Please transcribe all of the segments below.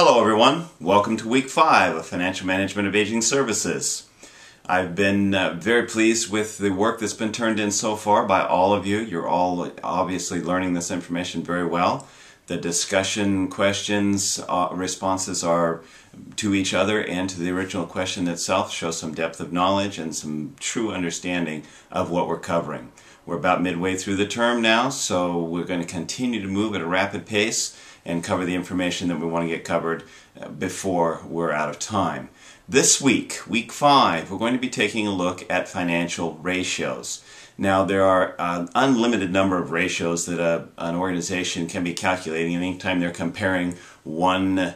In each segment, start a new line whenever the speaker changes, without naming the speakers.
Hello everyone, welcome to week 5 of Financial Management of Aging Services. I've been very pleased with the work that's been turned in so far by all of you. You're all obviously learning this information very well. The discussion questions, responses are to each other and to the original question itself, show some depth of knowledge and some true understanding of what we're covering. We're about midway through the term now, so we're going to continue to move at a rapid pace and cover the information that we want to get covered before we're out of time. This week, week 5, we're going to be taking a look at financial ratios. Now, there are an unlimited number of ratios that an organization can be calculating, and anytime they're comparing one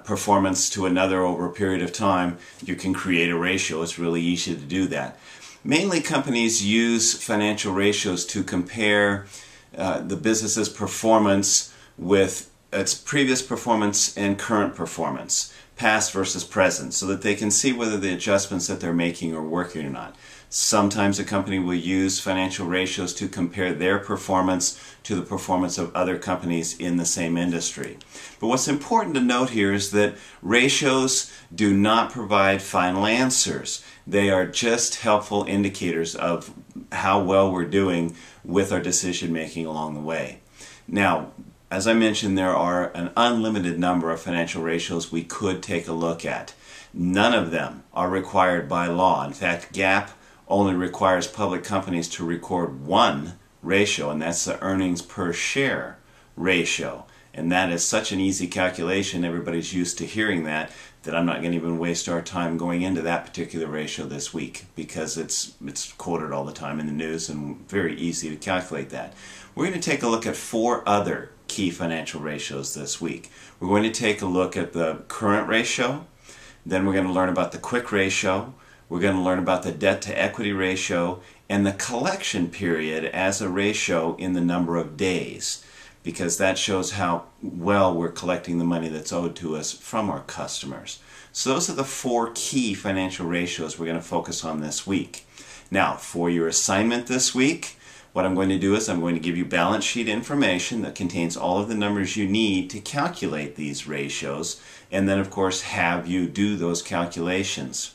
performance to another over a period of time, you can create a ratio. It's really easy to do that. Mainly, companies use financial ratios to compare the business's performance with its previous performance and current performance, past versus present, so that they can see whether the adjustments that they're making are working or not. Sometimes a company will use financial ratios to compare their performance to the performance of other companies in the same industry. But what's important to note here is that ratios do not provide final answers. They are just helpful indicators of how well we're doing with our decision making along the way. Now, as I mentioned, there are an unlimited number of financial ratios we could take a look at. None of them are required by law. In fact, GAAP only requires public companies to record one ratio, and that's the earnings per share ratio. And that is such an easy calculation, everybody's used to hearing that I'm not going to even waste our time going into that particular ratio this week, because it's quoted all the time in the news and very easy to calculate that. We're going to take a look at 4 other key financial ratios this week. We're going to take a look at the current ratio, then we're going to learn about the quick ratio, we're going to learn about the debt to equity ratio, and the collection period as a ratio in the number of days, because that shows how well we're collecting the money that's owed to us from our customers. So those are the 4 key financial ratios we're going to focus on this week. Now, for your assignment this week, what I'm going to do is I'm going to give you balance sheet information that contains all of the numbers you need to calculate these ratios, and then of course have you do those calculations.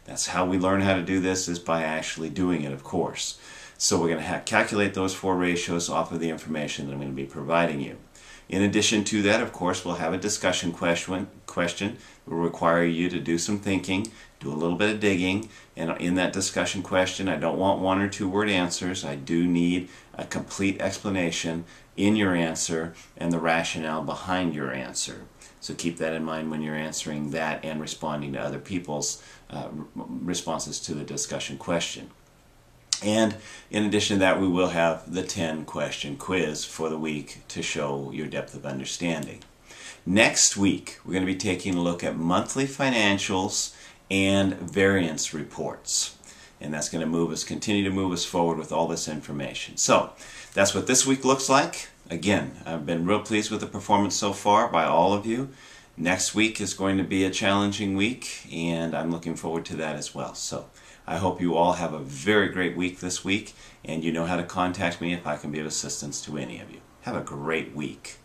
That's how we learn how to do this, is by actually doing it, of course. So we're going to calculate those 4 ratios off of the information that I'm going to be providing you. In addition to that, of course, we'll have a discussion question that will require you to do some thinking, do a little bit of digging, and in that discussion question, I don't want 1 or 2 word answers. I do need a complete explanation in your answer and the rationale behind your answer. So keep that in mind when you're answering that and responding to other people's responses to the discussion question. And in addition to that, we will have the 10-question quiz for the week to show your depth of understanding. Next week, we're going to be taking a look at monthly financials and variance reports. And that's going to continue to move us forward with all this information. So, that's what this week looks like. Again, I've been real pleased with the performance so far by all of you. Next week is going to be a challenging week, and I'm looking forward to that as well. So, I hope you all have a very great week this week, and you know how to contact me if I can be of assistance to any of you. Have a great week.